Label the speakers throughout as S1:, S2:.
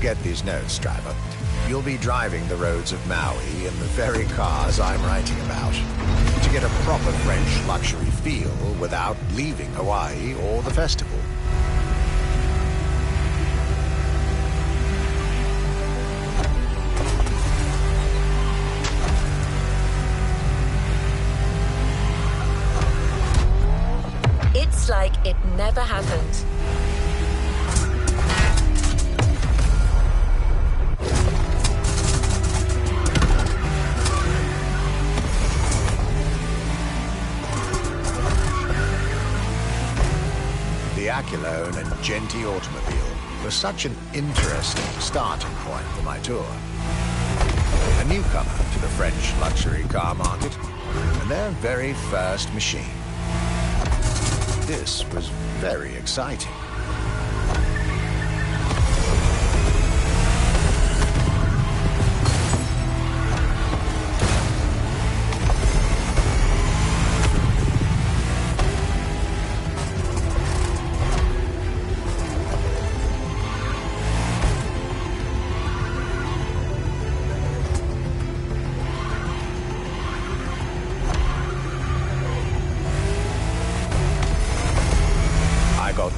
S1: get these notes, driver. You'll be driving the roads of Maui in the very cars I'm writing about, to get a proper French luxury feel without leaving Hawaii or the festival.
S2: It's like it never happened.
S1: The Aculone and Genti automobile was such an interesting starting point for my tour. A newcomer to the French luxury car market, and their very first machine. This was very exciting.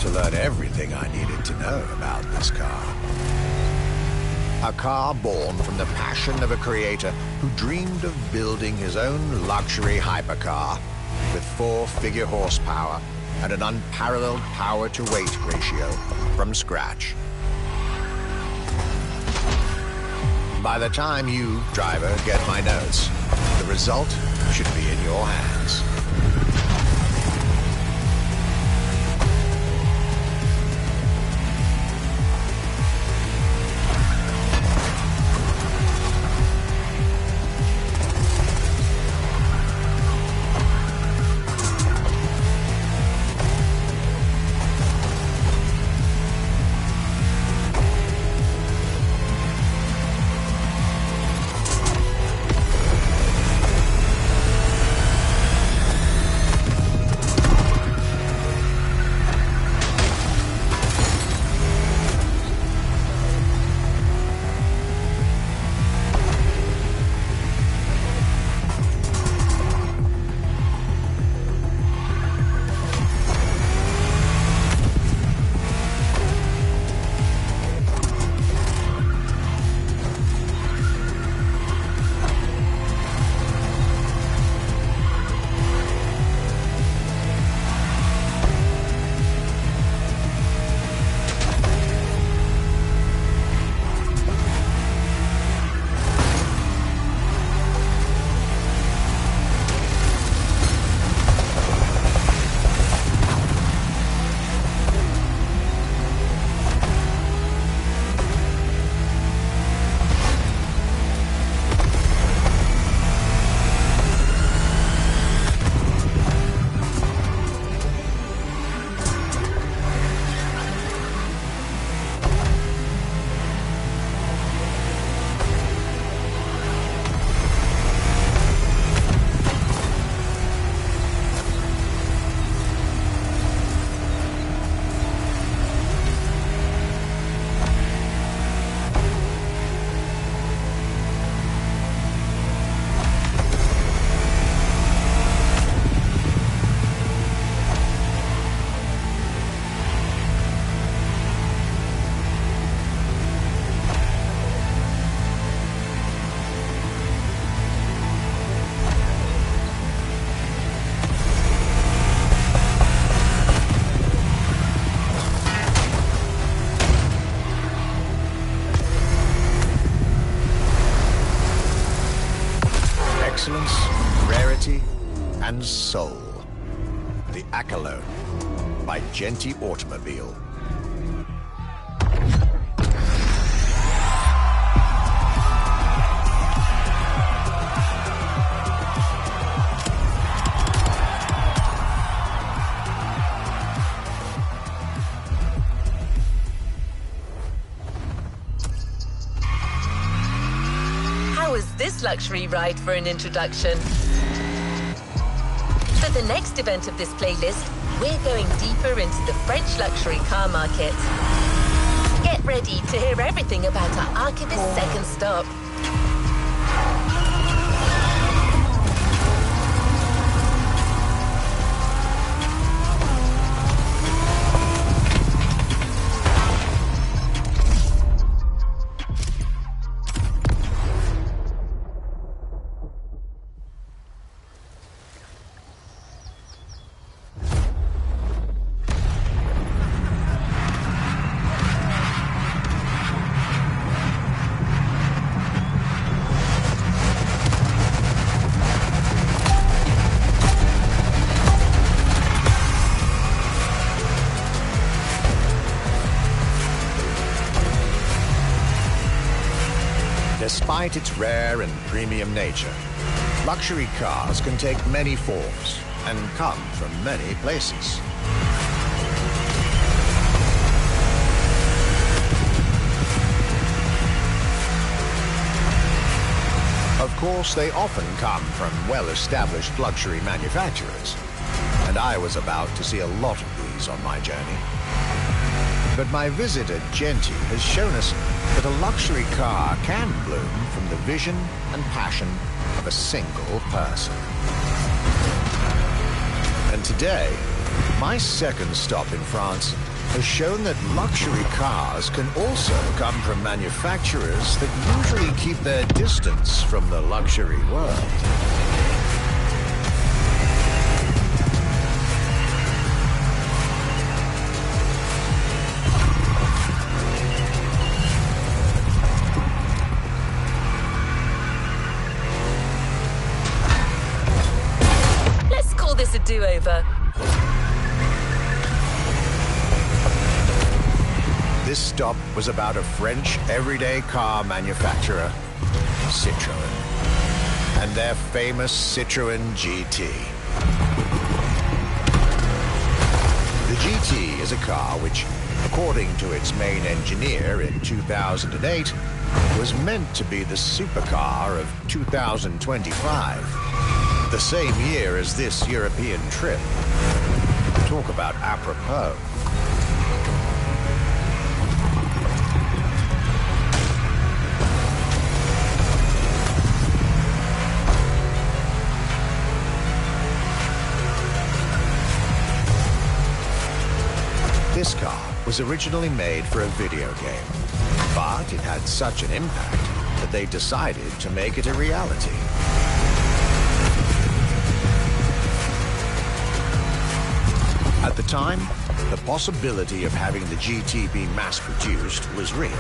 S1: To learn everything I needed to know about this car. A car born from the passion of a creator who dreamed of building his own luxury hypercar with 4-figure horsepower and an unparalleled power-to-weight ratio from scratch. By the time you, driver, get my notes, the result should be in your hands. Excellence, rarity, and soul. The Aculone by Genti Automobile.
S2: This luxury ride for an introduction. For the next event of this playlist, we're going deeper into the French luxury car market. Get ready to hear everything about our archivist's second stop.
S1: Despite its rare and premium nature, luxury cars can take many forms and come from many places. Of course, they often come from well-established luxury manufacturers, and I was about to see a lot of these on my journey. But my visit at Genti has shown us that a luxury car can bloom from the vision and passion of a single person. And today, my second stop in France has shown that luxury cars can also come from manufacturers that usually keep their distance from the luxury world.
S2: A do-over.
S1: This stop was about a French everyday car manufacturer, Citroën, and their famous Citroën GT. The GT is a car which, according to its main engineer in 2008, was meant to be the supercar of 2025. The same year as this European trip. Talk about apropos. This car was originally made for a video game, but it had such an impact that they decided to make it a reality. At the time, the possibility of having the GT be mass-produced was real.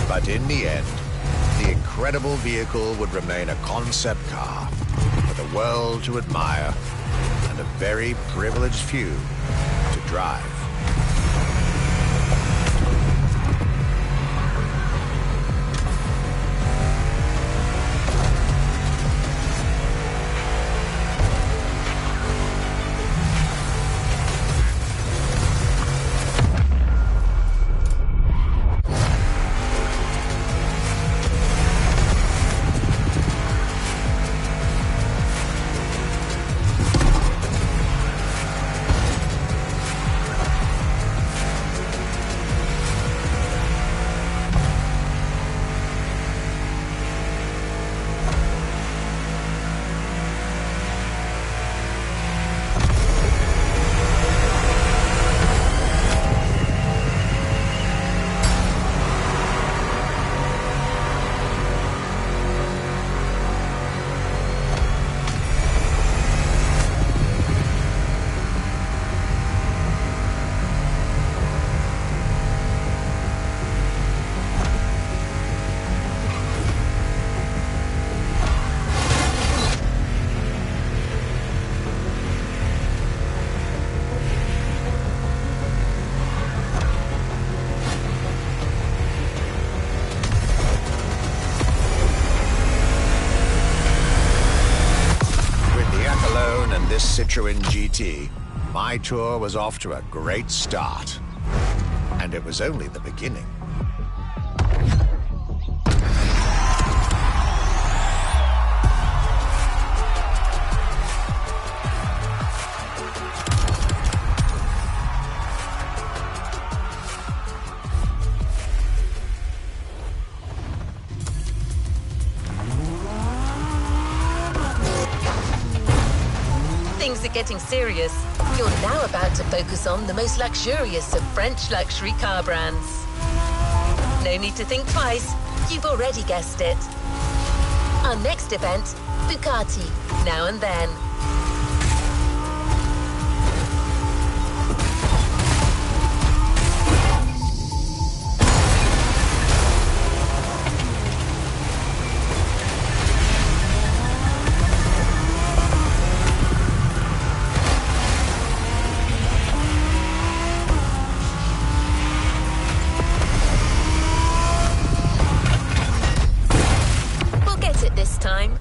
S1: But in the end, the incredible vehicle would remain a concept car for the world to admire and a very privileged few to drive. This Citroën GT, my tour was off to a great start. And it was only the beginning.
S2: things are getting serious. You're now about to focus on the most luxurious of French luxury car brands. No need to think twice. You've already guessed it. Our next event, Bugatti, Now and Then. Time.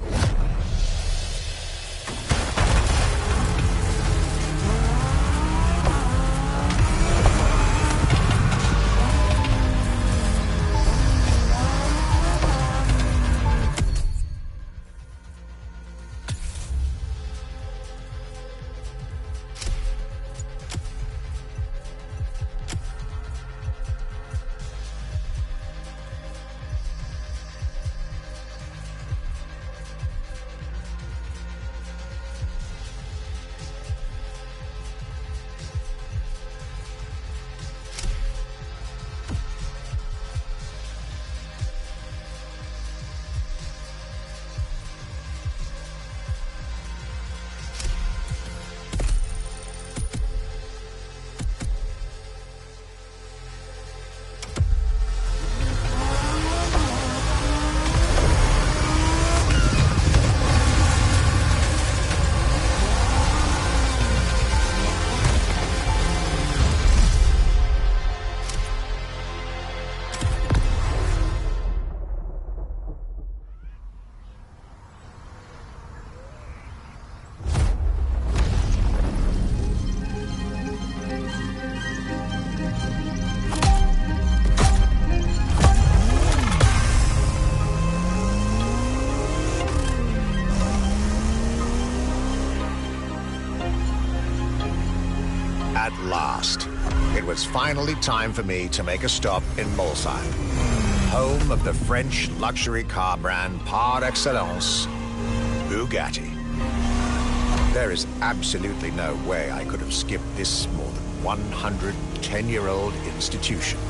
S1: At last, it was finally time for me to make a stop in Molsheim, home of the French luxury car brand par excellence, Bugatti. There is absolutely no way I could have skipped this more than 110-year-old institution.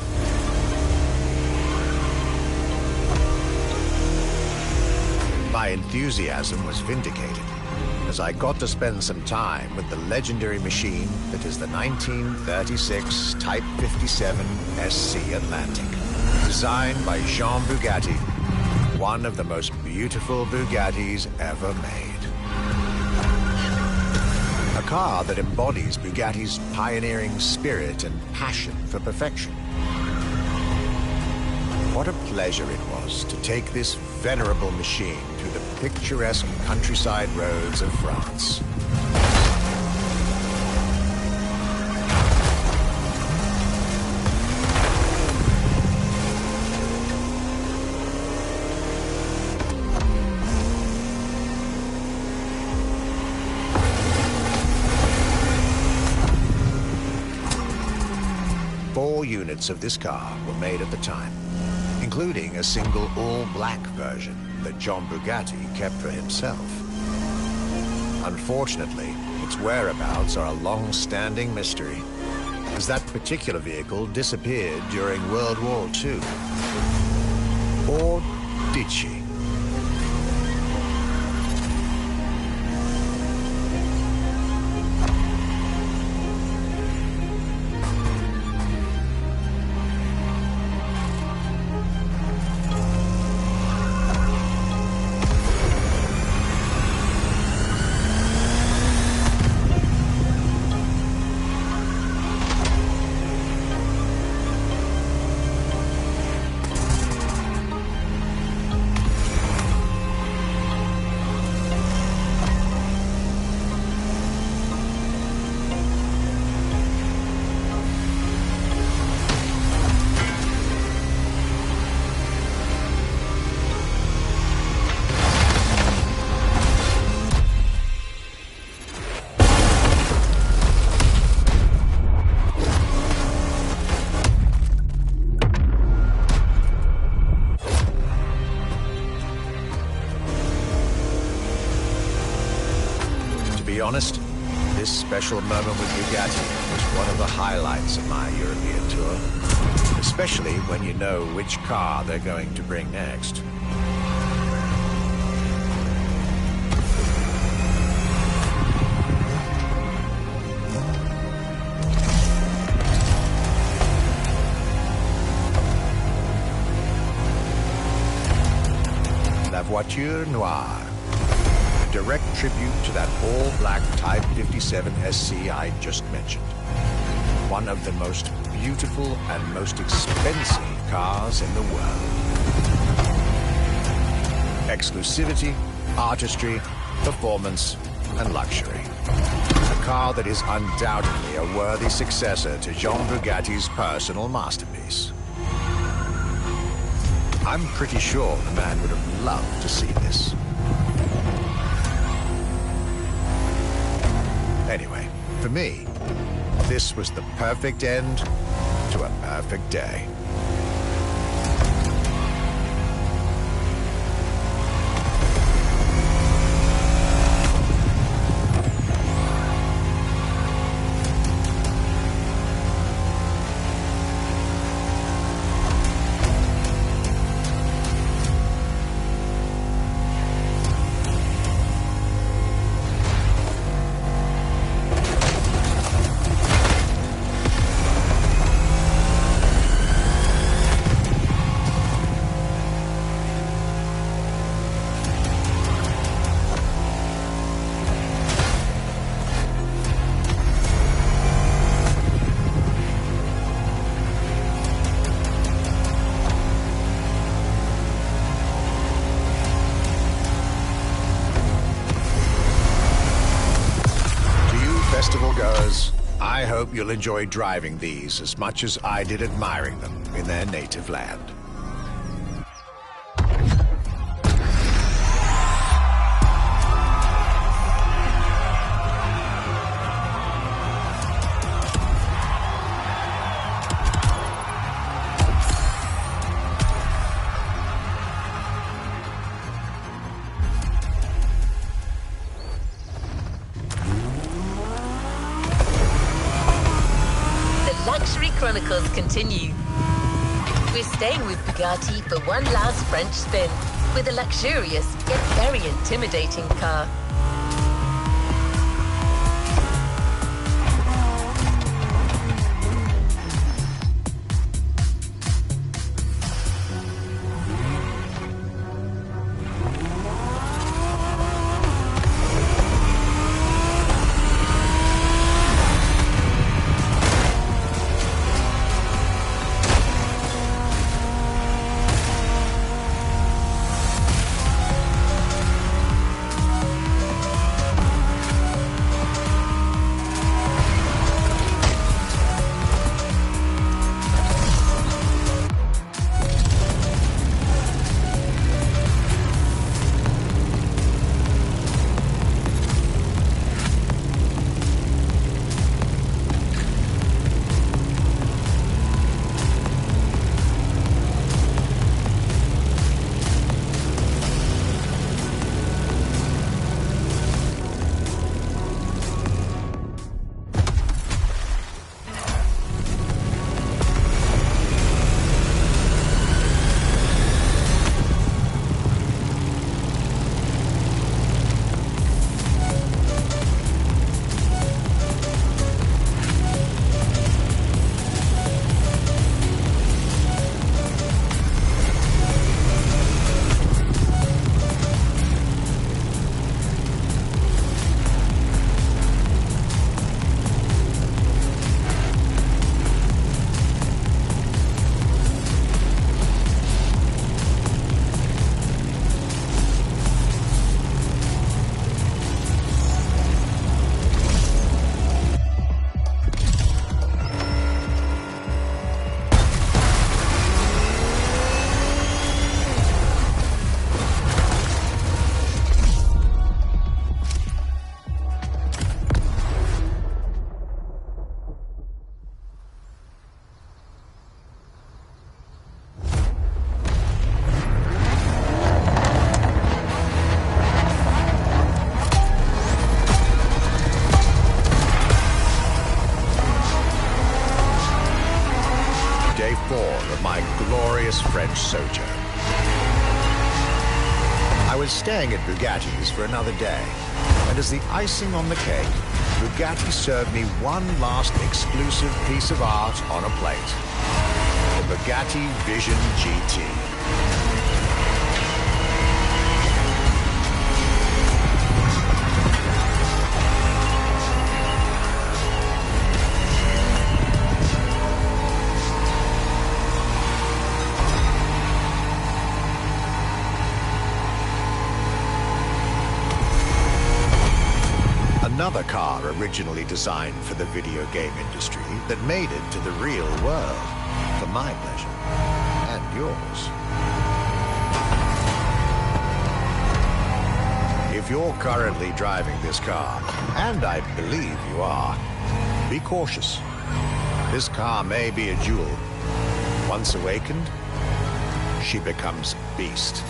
S1: My enthusiasm was vindicated, as I got to spend some time with the legendary machine that is the 1936 Type 57 SC Atlantic, designed by Jean Bugatti, one of the most beautiful Bugattis ever made. A car that embodies Bugatti's pioneering spirit and passion for perfection. What a pleasure it was to take this venerable machine through the picturesque countryside roads of France. Four units of this car were made at the time, including a single all-black version that John Bugatti kept for himself. Unfortunately, its whereabouts are a long-standing mystery, as that particular vehicle disappeared during World War II. Or did she? To be honest, this special moment with Bugatti was one of the highlights of my European tour, especially when you know which car they're going to bring next. La Voiture Noire, a direct tribute to that all-black Type 57 SC I just mentioned. One of the most beautiful and most expensive cars in the world. Exclusivity, artistry, performance, and luxury. A car that is undoubtedly a worthy successor to Jean Bugatti's personal masterpiece. I'm pretty sure the man would have loved to see this. Anyway, for me, this was the perfect end to a perfect day. Festival goers, I hope you'll enjoy driving these as much as I did admiring them in their native land.
S2: Luxury Chronicles continue. We're staying with Bugatti for one last French spin with a luxurious yet very intimidating car.
S1: long sojourn. I was staying at Bugatti's for another day, and as the icing on the cake, Bugatti served me one last exclusive piece of art on a plate. The Bugatti Vision GT. Another car originally designed for the video game industry that made it to the real world, for my pleasure and yours. If you're currently driving this car, and I believe you are, be cautious. This car may be a jewel. Once awakened, she becomes a beast.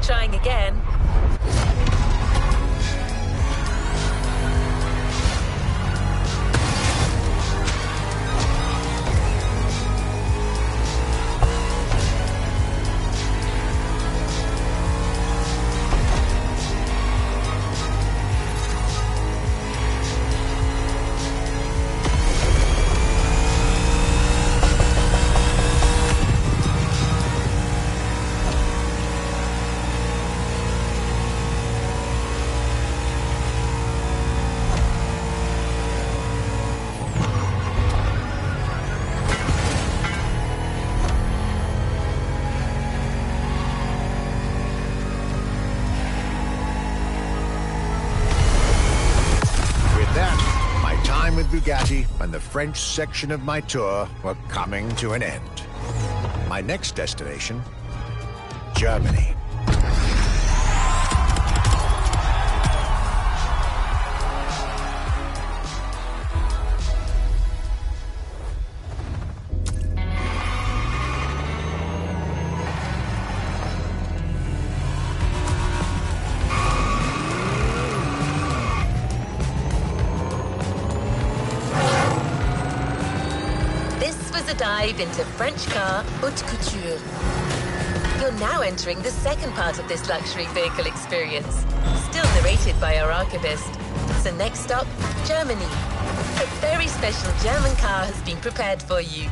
S2: Trying again.
S1: Bugatti and the French section of my tour were coming to an end. My next destination, Germany.
S2: dive into French car haute couture. You're now entering the second part of this luxury vehicle experience, still narrated by our archivist. So next stop, Germany. A very special German car has been prepared for you.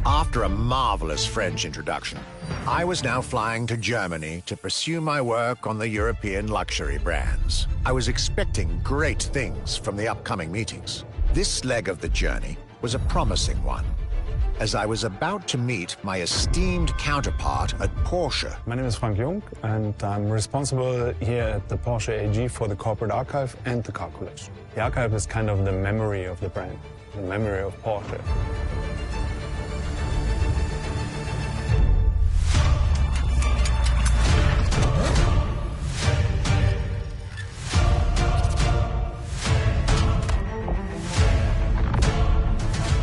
S1: After a marvelous French introduction, I was now flying to Germany to pursue my work on the European luxury brands. I was expecting great things from the upcoming meetings. This leg of the journey was a promising one, as I was about to meet my esteemed counterpart at Porsche.
S3: My name is Frank Jung, and I'm responsible here at the Porsche AG for the corporate archive and the car collection. The archive is kind of the memory of the brand, the memory of Porsche.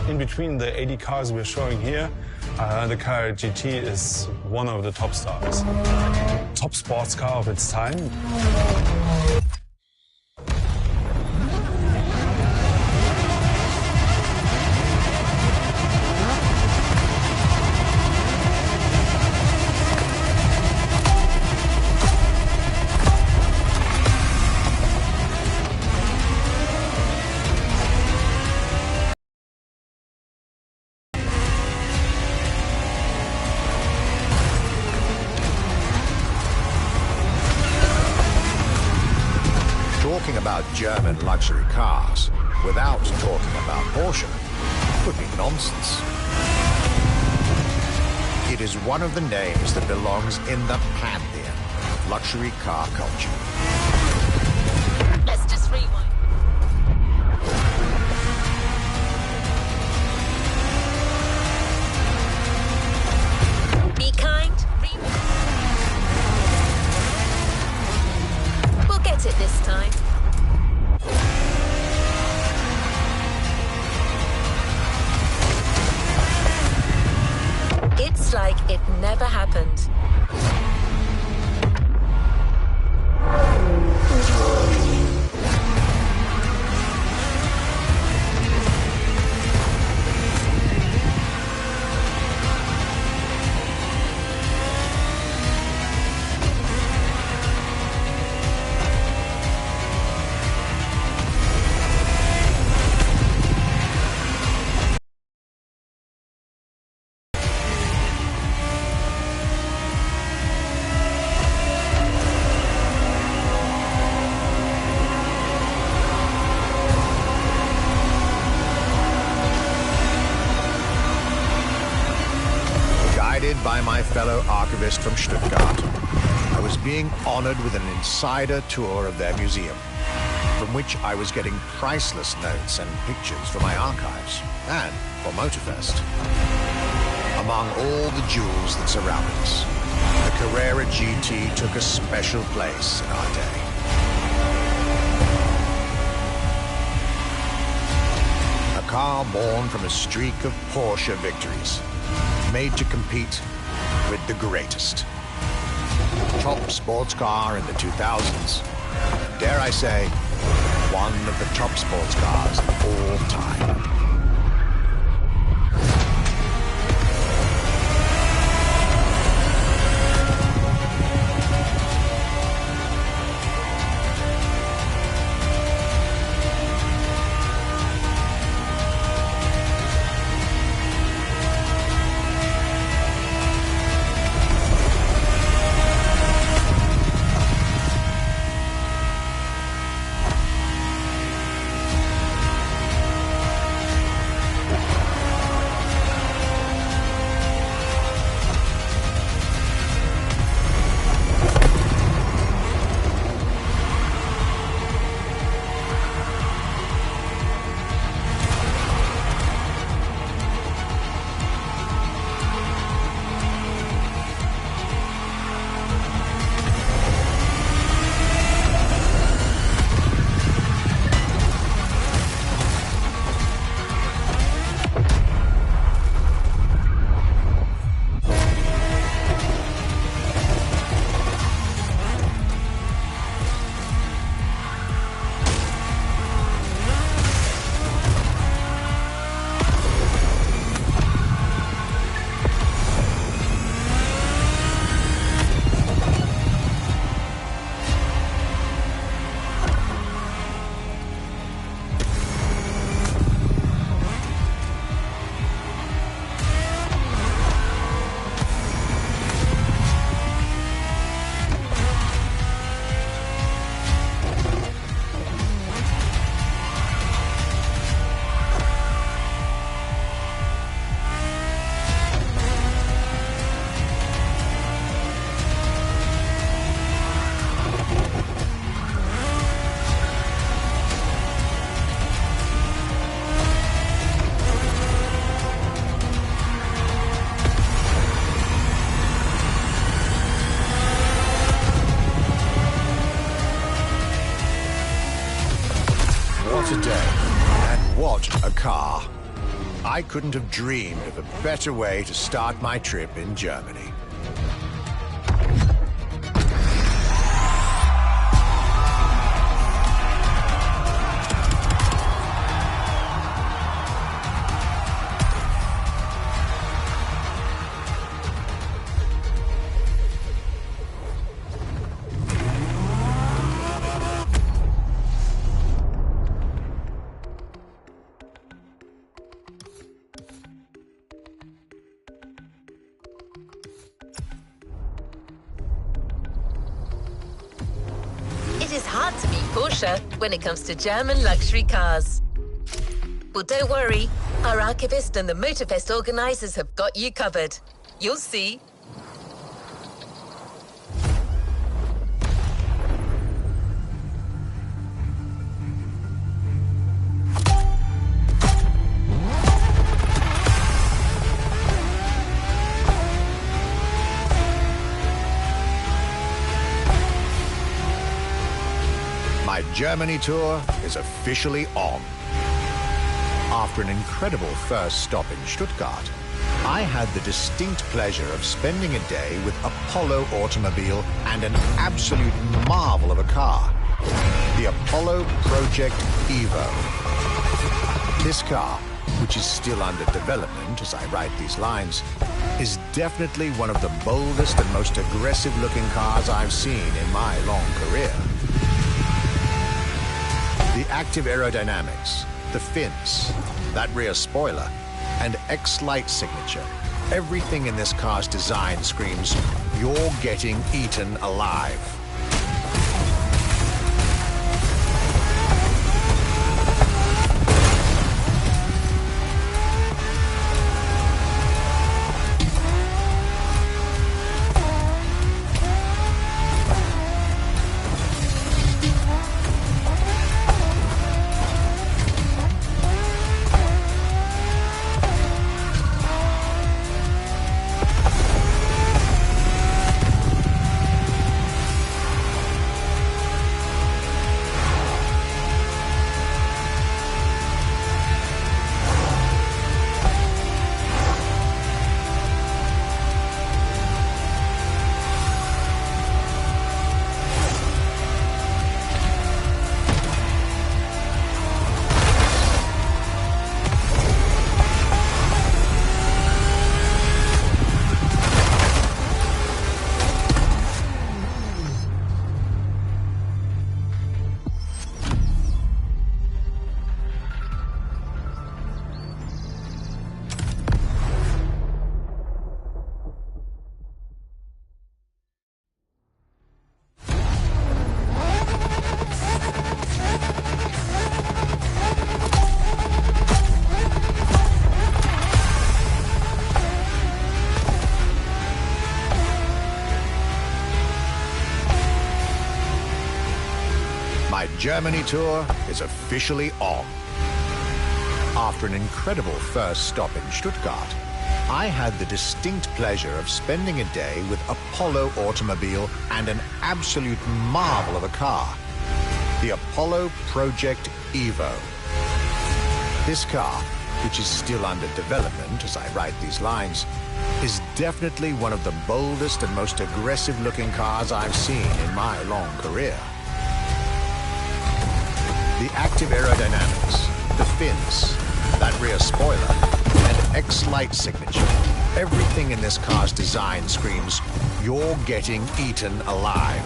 S3: In between the 80 cars we're showing here, the Carrera GT is one of the top stars. Top sports car of its time.
S1: Talking about German luxury cars without talking about Porsche would be nonsense. It is one of the names that belongs in the pantheon of luxury car culture.
S2: Let's just rewind. Be kind. We'll get it this time. It's like it never happened.
S1: Guided by my fellow archivist from Stuttgart, I was being honored with an insider tour of their museum, from which I was getting priceless notes and pictures for my archives and for Motorfest. Among all the jewels that surrounded us, the Carrera GT took a special place in our day. A car born from a streak of Porsche victories, made to compete with the greatest. Top sports car in the 2000s. Dare I say, one of the top sports cars of all time. What a day, and what a car. I couldn't have dreamed of a better way to start my trip in Germany.
S2: It is hard to beat Porsche when it comes to German luxury cars. Well, don't worry. Our archivist and the Motorfest organizers have got you covered. You'll see.
S1: My Germany tour is officially on. After an incredible first stop in Stuttgart, I had the distinct pleasure of spending a day with Apollo Automobile and an absolute marvel of a car, the Apollo Project Evo. This car, which is still under development as I write these lines, is definitely one of the boldest and most aggressive-looking cars I've seen in my long career. The active aerodynamics, the fins, that rear spoiler, and X-Light signature. Everything in this car's design screams, you're getting eaten alive. My Germany tour is officially on. After an incredible first stop in Stuttgart, I had the distinct pleasure of spending a day with Apollo Automobile and an absolute marvel of a car, the Apollo Project Evo. This car, which is still under development as I write these lines, is definitely one of the boldest and most aggressive-looking cars I've seen in my long career. The active aerodynamics, the fins, that rear spoiler, and X-Light signature. Everything in this car's design screams, you're getting eaten alive.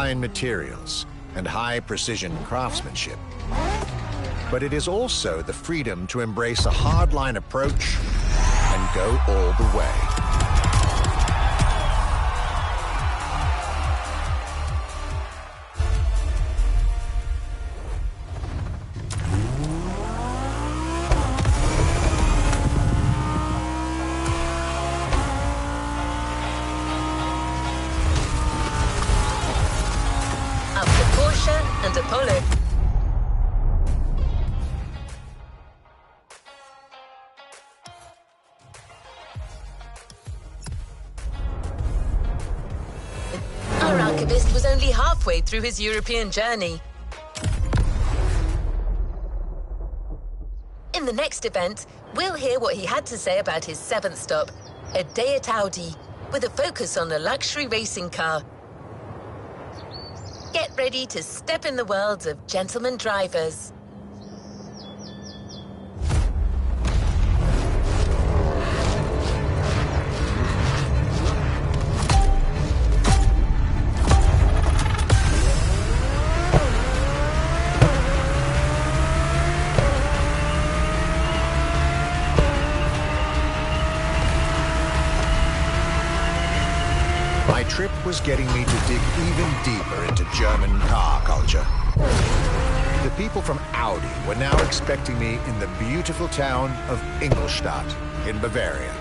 S1: fine materials, and high-precision craftsmanship. But it is also the freedom to embrace a hardline approach and go all the way.
S2: And Apollo. Our archivist was only halfway through his European journey. In the next event, we'll hear what he had to say about his 7th stop, a day at Audi, with a focus on a luxury racing car. Get ready to step in the world of gentleman drivers.
S1: My trip was getting me to dig even deeper into German car culture. The people from Audi were now expecting me in the beautiful town of Ingolstadt in Bavaria.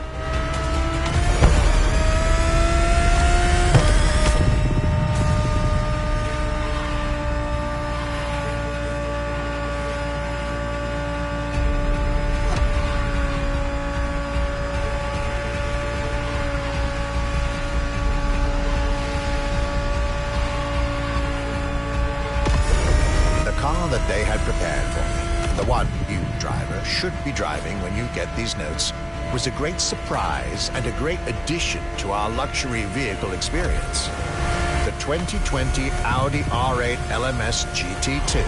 S1: That they had prepared for me, the one you, driver, should be driving when you get these notes, was a great surprise and a great addition to our luxury vehicle experience. The 2020 Audi R8 LMS GT2.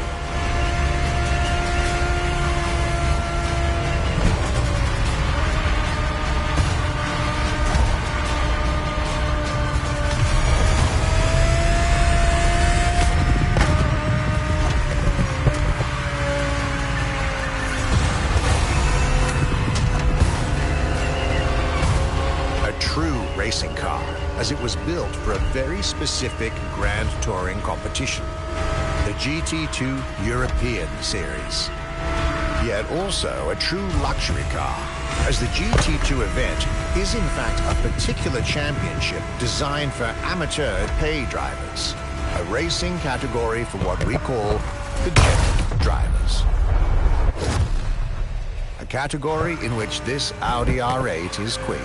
S1: Racing car, as it was built for a very specific Grand Touring competition, the GT2 European Series. Yet also a true luxury car, as the GT2 event is in fact a particular championship designed for amateur pay drivers, a racing category for what we call the gentle drivers. A category in which this Audi R8 is queen.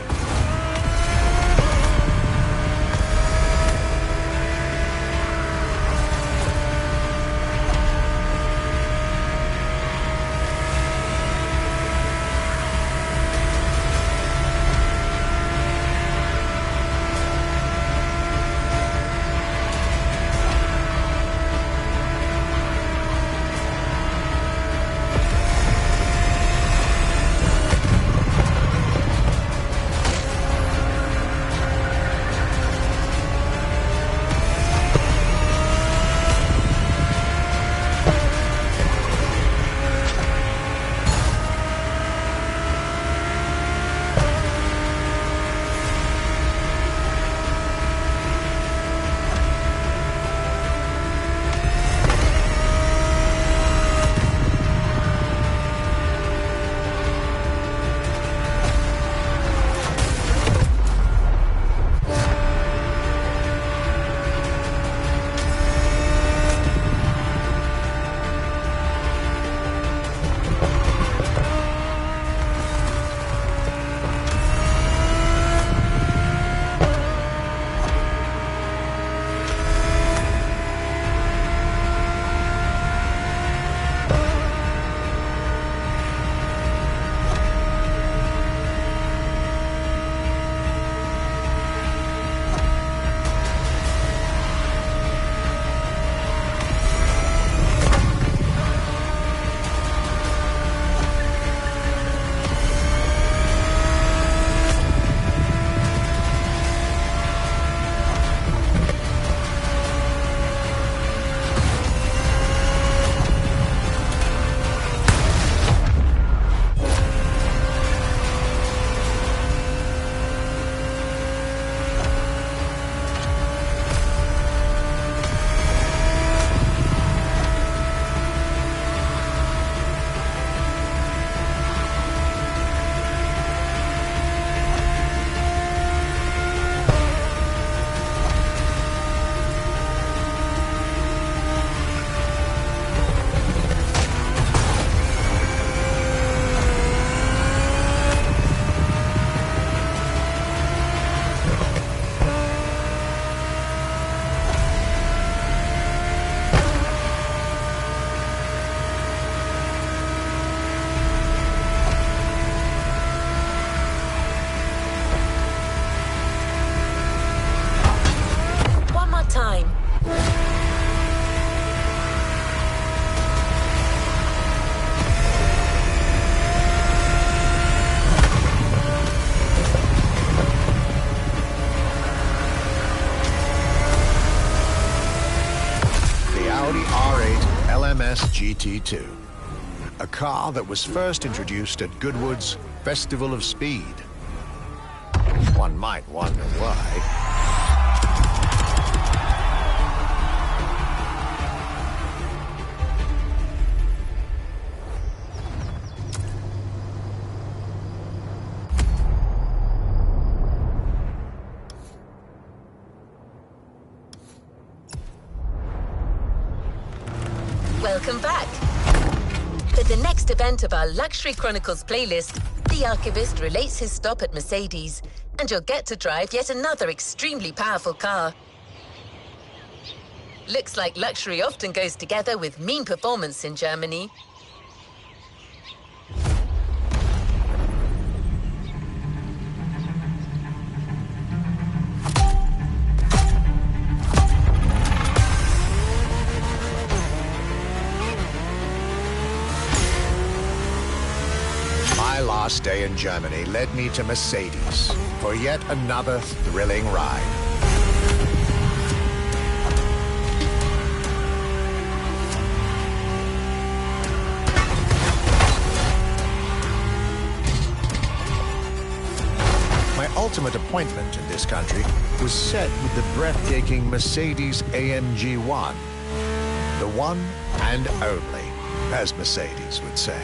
S1: famous GT2. A car that was first introduced at Goodwood's Festival of Speed. One might wonder why.
S2: Welcome back. For the next event of our Luxury Chronicles playlist, the Archivist relates his stop at Mercedes, and you'll get to drive yet another extremely powerful car. Looks like luxury often goes together with mean performance in Germany.
S1: My last day in Germany led me to Mercedes for yet another thrilling ride. My ultimate appointment in this country was set with the breathtaking Mercedes AMG 1. The one and only, as Mercedes would say.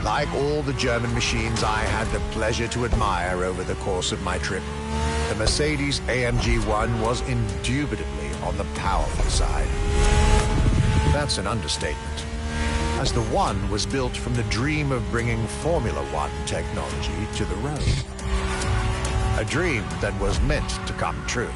S1: Like all the German machines I had the pleasure to admire over the course of my trip, the Mercedes AMG 1 was indubitably on the powerful side. That's an understatement, as the 1 was built from the dream of bringing Formula One technology to the road. A dream that was meant to come true.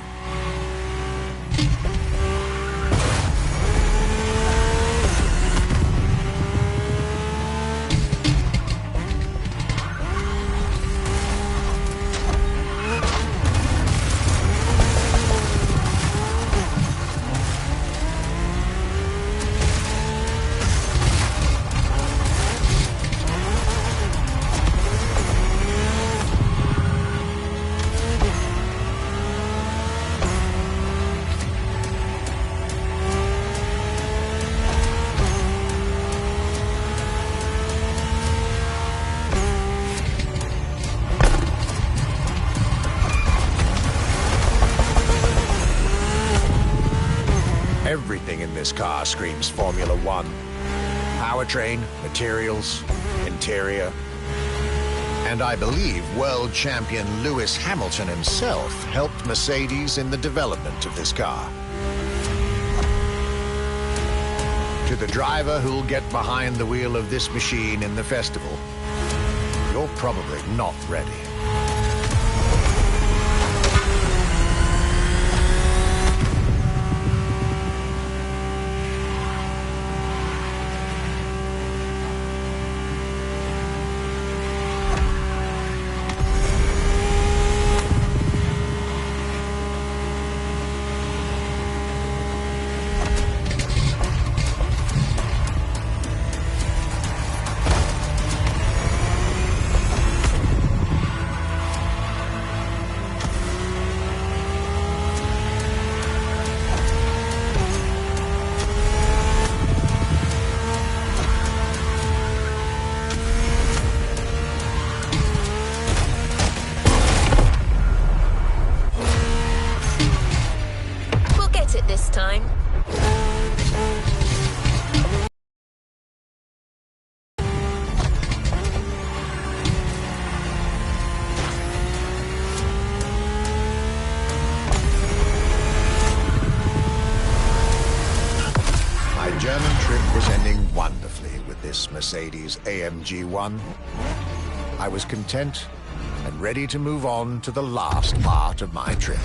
S1: Everything in this car screams Formula One. Powertrain, materials, interior. And I believe world champion Lewis Hamilton himself helped Mercedes in the development of this car. To the driver who'll get behind the wheel of this machine in the festival, you're probably not ready.
S2: This time.
S1: My German trip was ending this Mercedes AMG 1, I was content and ready to move on to the last part of my trip.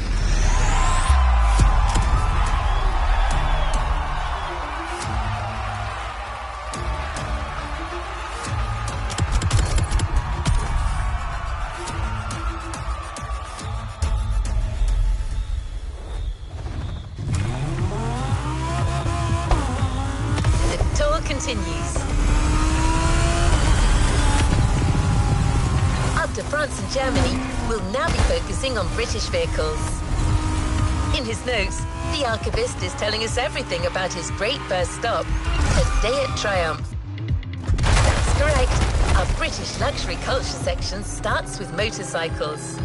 S2: Continues. After France and Germany, we'll now be focusing on British vehicles. In his notes, the archivist is telling us everything about his great first stop, a day at Triumph. That's correct. Our British luxury culture section starts with motorcycles.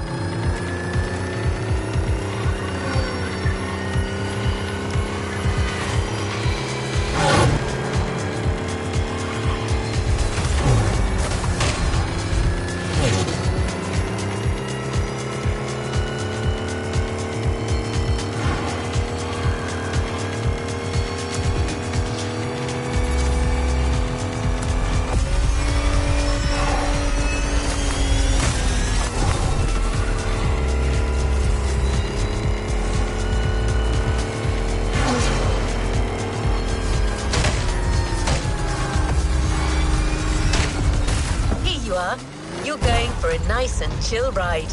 S2: You're going for a nice and chill ride.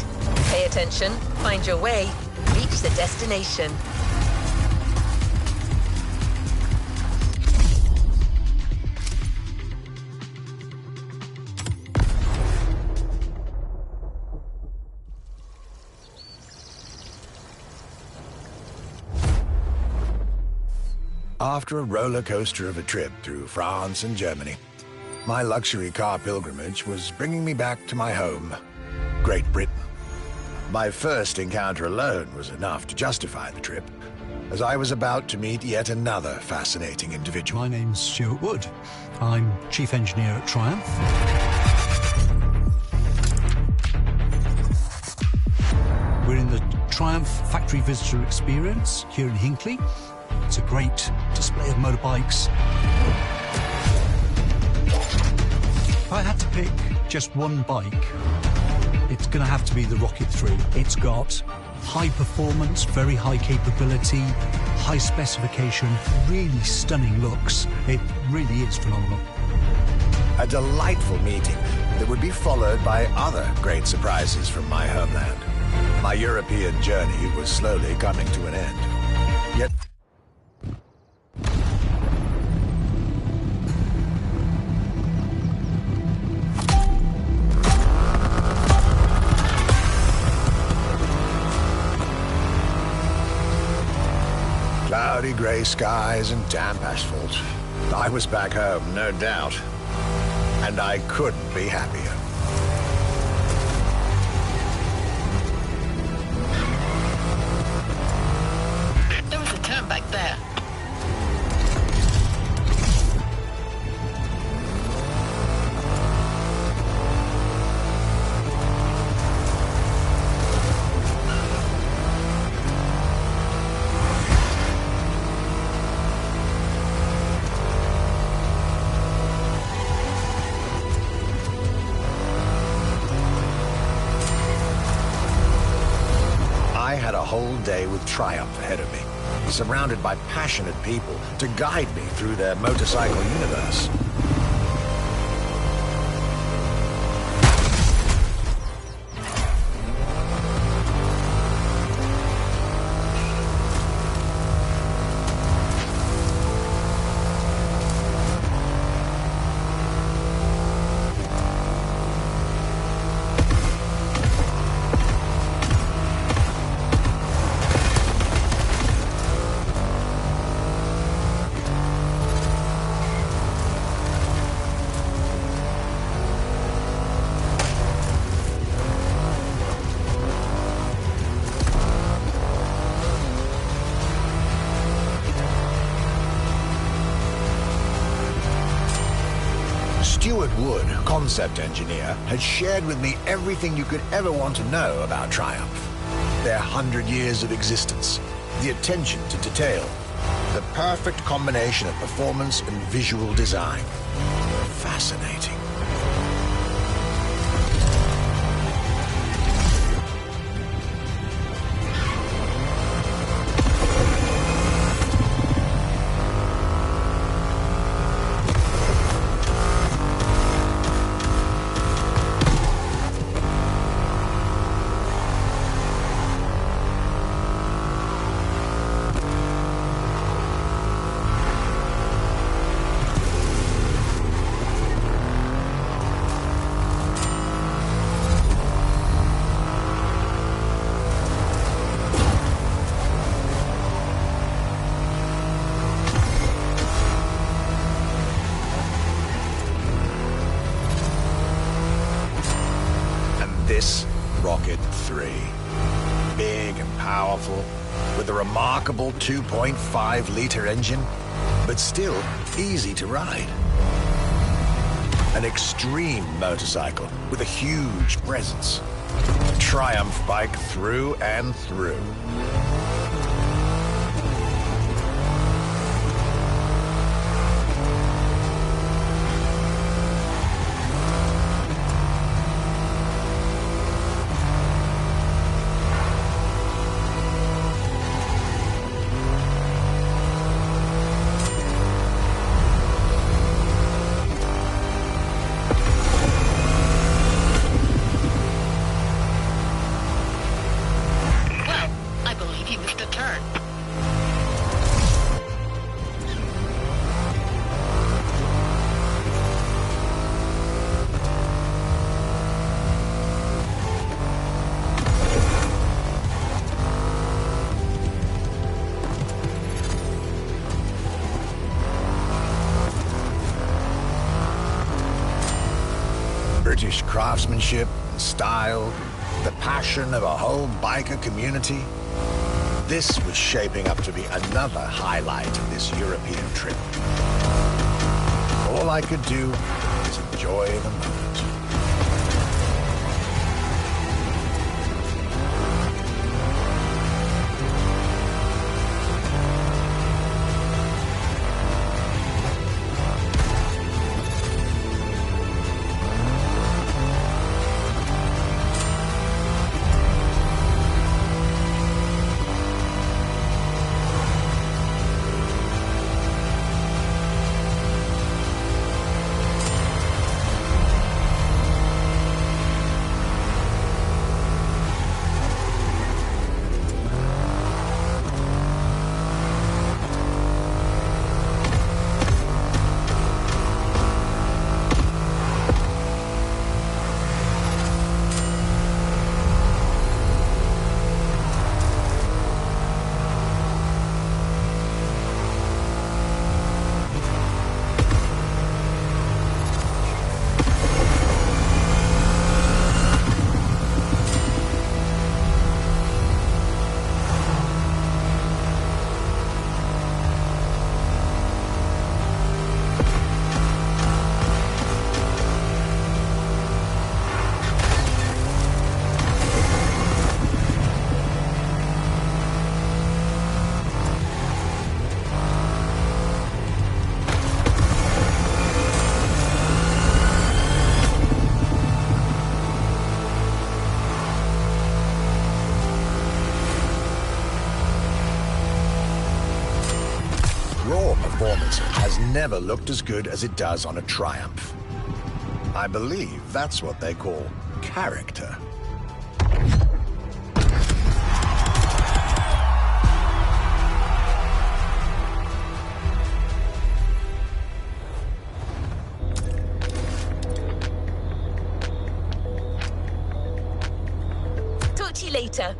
S2: Pay attention, find your way, reach the destination.
S1: After a roller coaster of a trip through France and Germany, my luxury car pilgrimage was bringing me back to my home, Great Britain. My first encounter alone was enough to justify the trip, as I was about to meet yet another fascinating individual.
S4: My name's Stuart Wood. I'm Chief Engineer at Triumph. We're in the Triumph Factory Visitor Experience here in Hinckley. It's a great display of motorbikes. If I had to pick just one bike, it's going to have to be the Rocket 3. It's got high performance, very high capability, high specification, really stunning looks. It really is phenomenal.
S1: A delightful meeting that would be followed by other great surprises from my homeland. My European journey was slowly coming to an end. Yet cloudy grey skies and damp asphalt. I was back home, no doubt. And I couldn't be happier.
S5: There was a turn back there.
S1: I had a whole day with Triumph ahead of me, surrounded by passionate people to guide me through their motorcycle universe. Stuart Wood, concept engineer, had shared with me everything you could ever want to know about Triumph. Their 100 years of existence, the attention to detail, the perfect combination of performance and visual design. fascinating. This Rocket 3. Big and powerful, with a remarkable 2.5-liter engine, but still easy to ride. An extreme motorcycle with a huge presence. A Triumph bike through and through. British craftsmanship and style, the passion of a whole biker community. This was shaping up to be another highlight of this European trip. All I could do was enjoy the moment. Performance has never looked as good as it does on a Triumph. I believe that's what they call character.
S2: Talk to you later.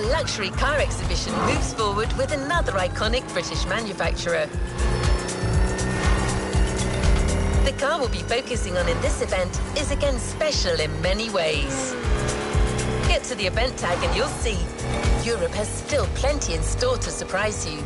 S2: Luxury car exhibition moves forward with another iconic British manufacturer. The car we'll be focusing on in this event is again special in many ways. Get to the event tag and you'll see. Europe has still plenty in store to surprise you.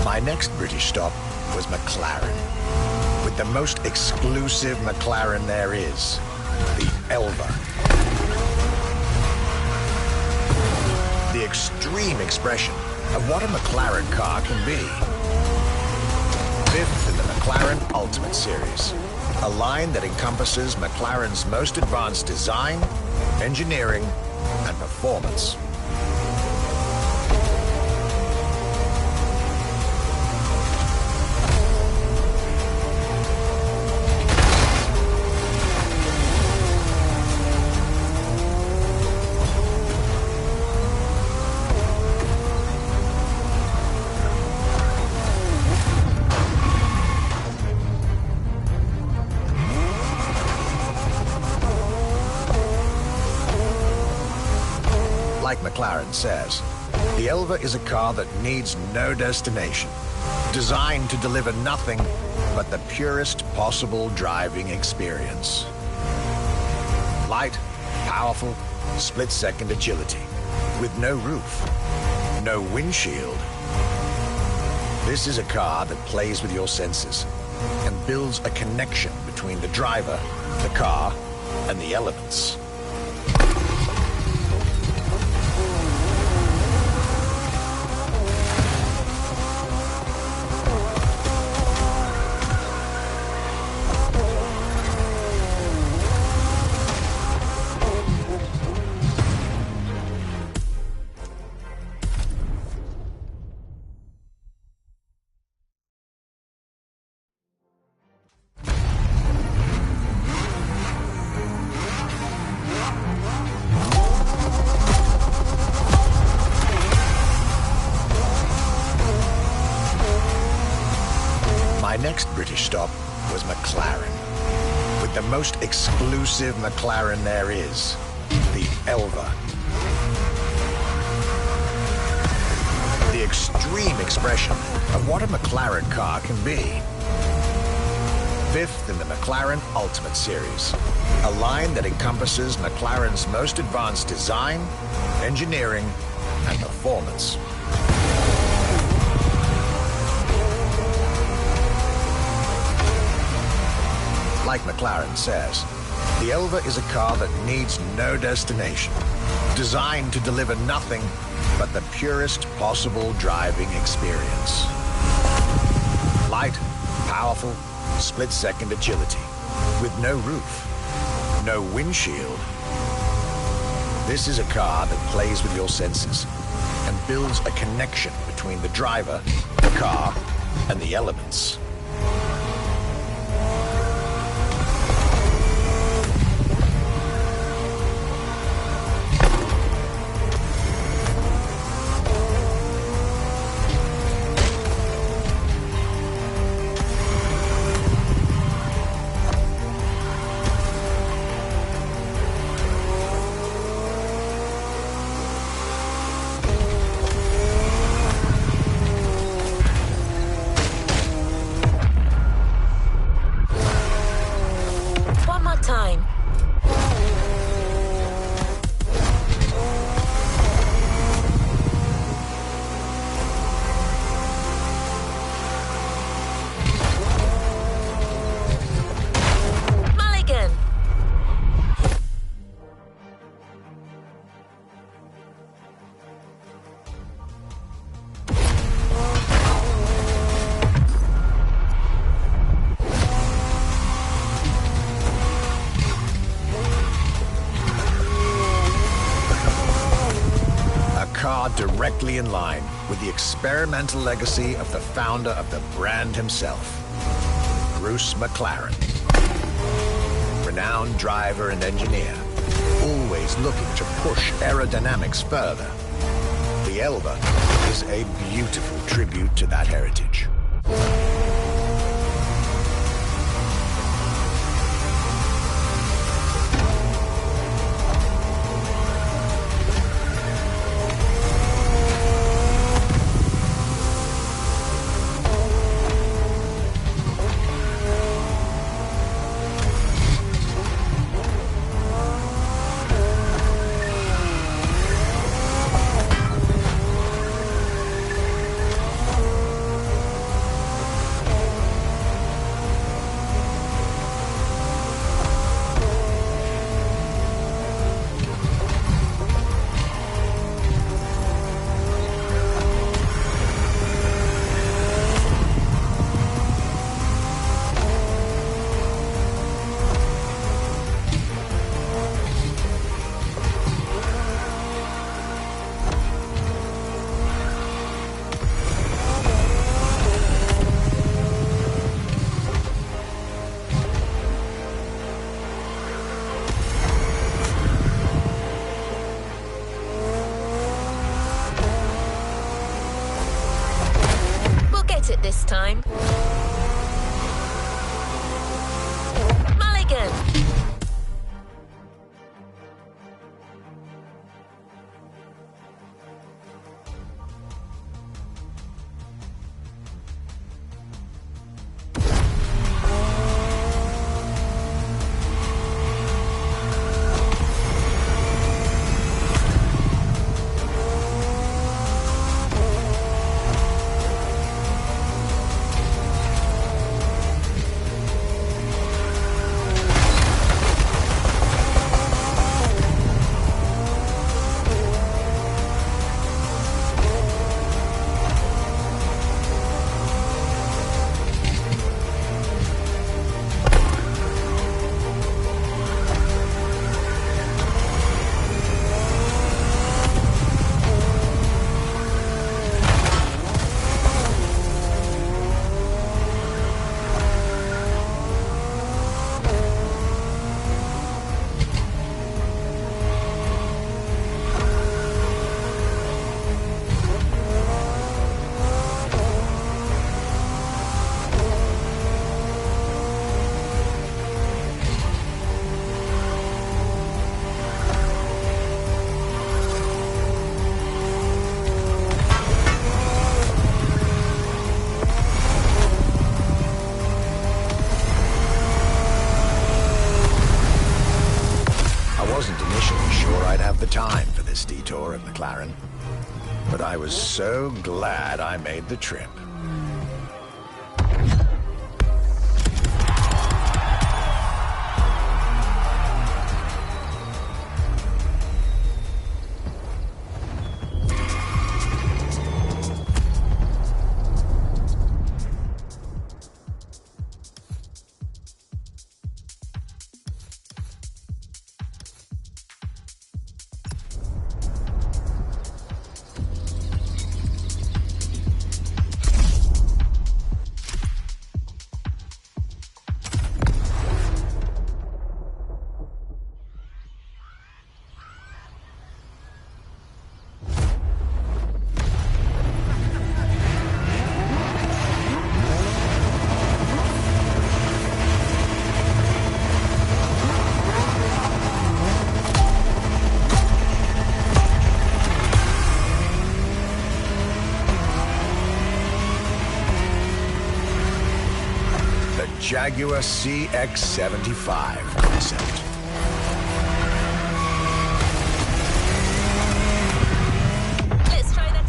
S1: My next British stop was McLaren, with the most exclusive McLaren there is, the Elva. The extreme expression of what a McLaren car can be. Fifth in the McLaren Ultimate Series, a line that encompasses McLaren's most advanced design, engineering, and performance. Like McLaren says, the Elva is a car that needs no destination, designed to deliver nothing but the purest possible driving experience. Light, powerful, split-second agility, with no roof, no windshield. This is a car that plays with your senses and builds a connection between the driver, the car, and the elements. next British stop was McLaren, with the most exclusive McLaren there is, the Elva. The extreme expression of what a McLaren car can be. Fifth in the McLaren Ultimate Series, a line that encompasses McLaren's most advanced design, engineering, and performance. Like McLaren says, the Elva is a car that needs no destination, designed to deliver nothing but the purest possible driving experience. Light, powerful, split-second agility, with no roof, no windshield. This is a car that plays with your senses and builds a connection between the driver, the car, and the elements.
S2: Time. Mulligan.
S1: Directly in line with the experimental legacy of the founder of the brand himself, Bruce McLaren. Renowned driver and engineer, always looking to push aerodynamics further. The Elva is a beautiful tribute to that heritage.
S2: It this time. Mulligan.
S1: was so glad I made the trip. Jaguar CX-75 concept.
S2: Let's try that.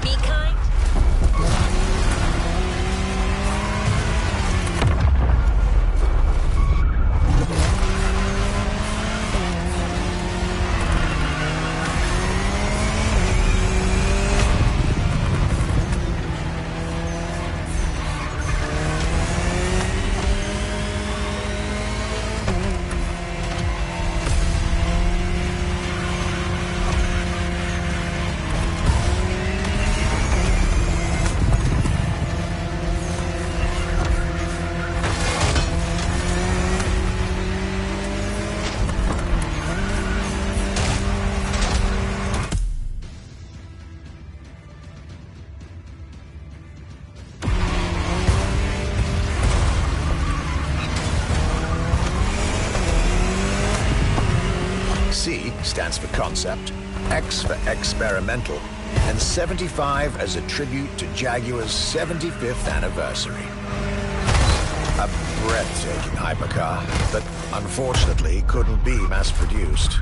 S2: Be kind.
S1: C stands for concept, X for experimental, and 75 as a tribute to Jaguar's 75th anniversary. A breathtaking hypercar that unfortunately couldn't be mass-produced.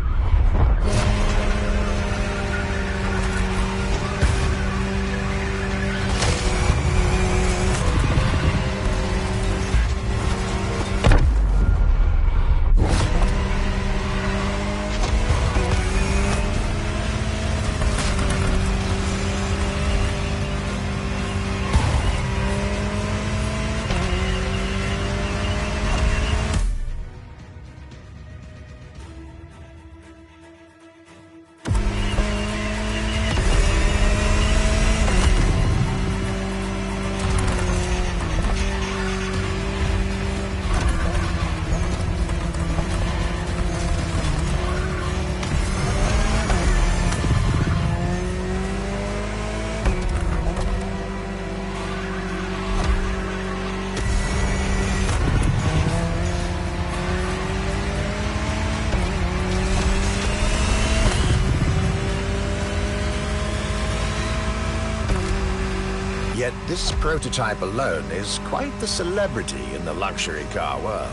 S1: Yet this prototype alone is quite the celebrity in the luxury car world.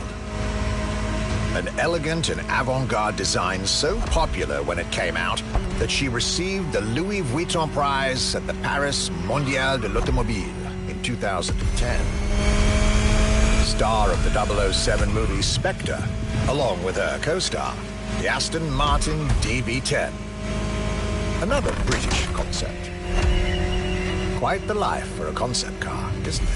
S1: An elegant and avant-garde design so popular when it came out that she received the Louis Vuitton prize at the Paris Mondial de l'Automobile in 2010. Star of the 007 movie Spectre, along with her co-star, the Aston Martin DB10. Another British concept. Quite the life for a concept car, isn't it?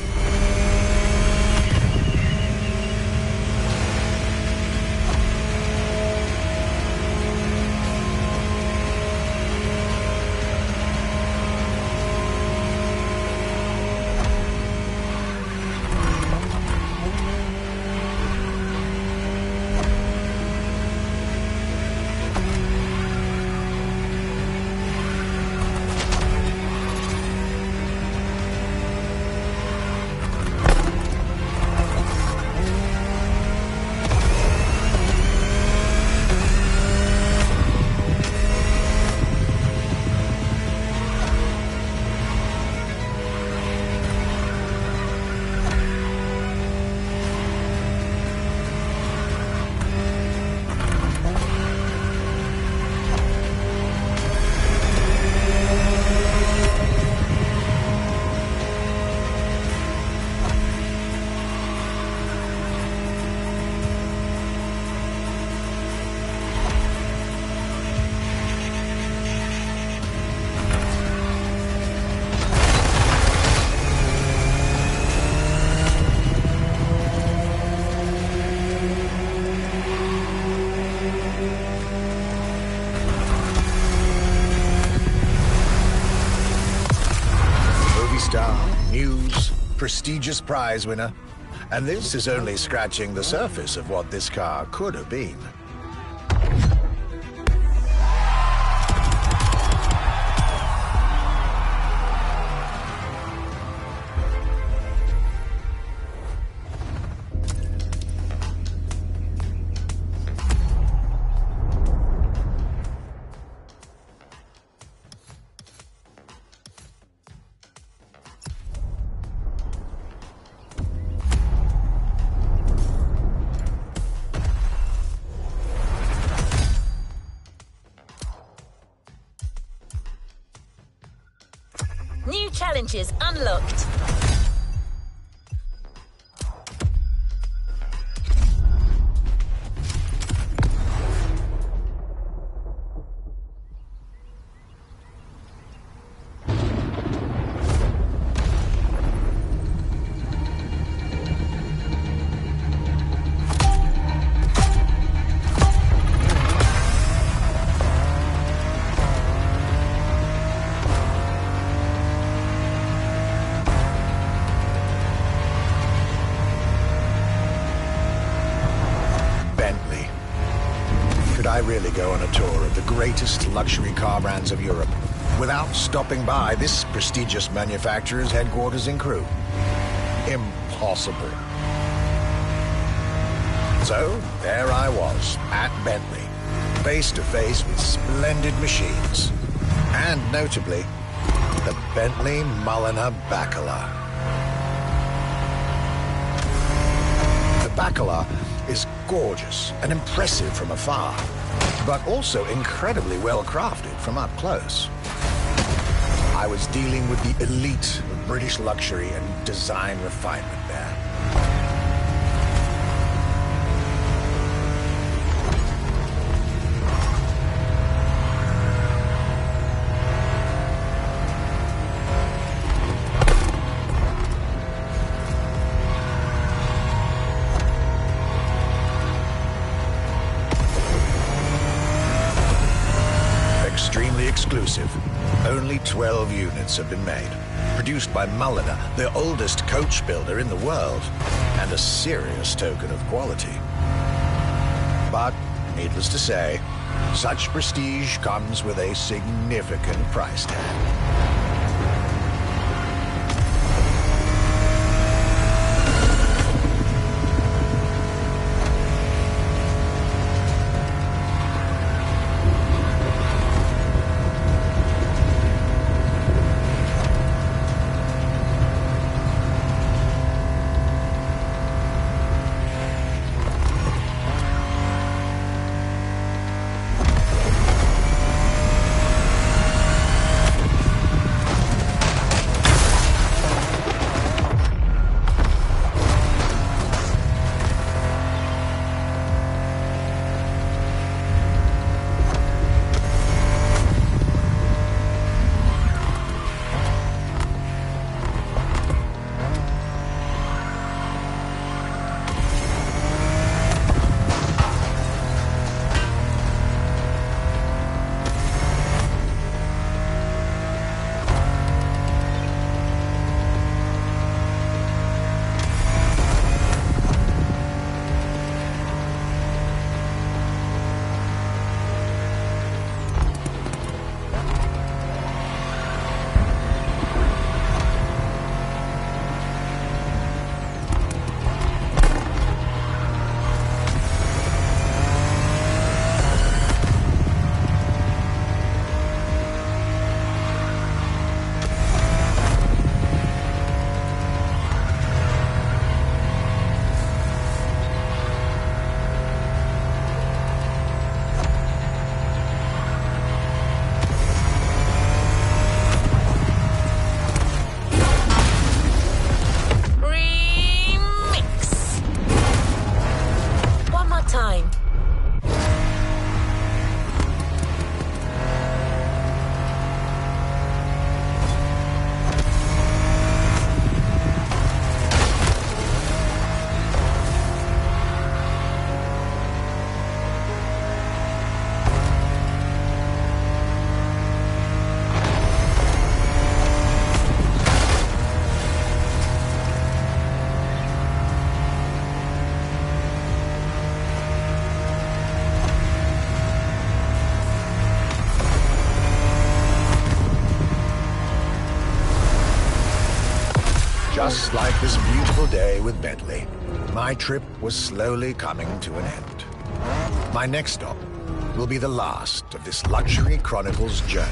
S1: news, prestigious prize winner. And this is only scratching the surface of what this car could have been.
S2: New challenges unlocked.
S1: Could I really go on a tour of the greatest luxury car brands of Europe without stopping by this prestigious manufacturer's headquarters in Crew? Impossible. So, there I was, at Bentley, face to face with splendid machines. And notably, the Bentley Mulliner Bacala. The Bacala is gorgeous and impressive from afar, but also incredibly well crafted from up close. I was dealing with the elite of British luxury and design refinement there. Extremely exclusive. Only 12 units have been made. Produced by Mulliner, the oldest coach builder in the world, and a serious token of quality. But, needless to say, such prestige comes with a significant price tag. Just like this beautiful day with Bentley, my trip was slowly coming to an end. My next stop will be the last of this Luxury Chronicles journey.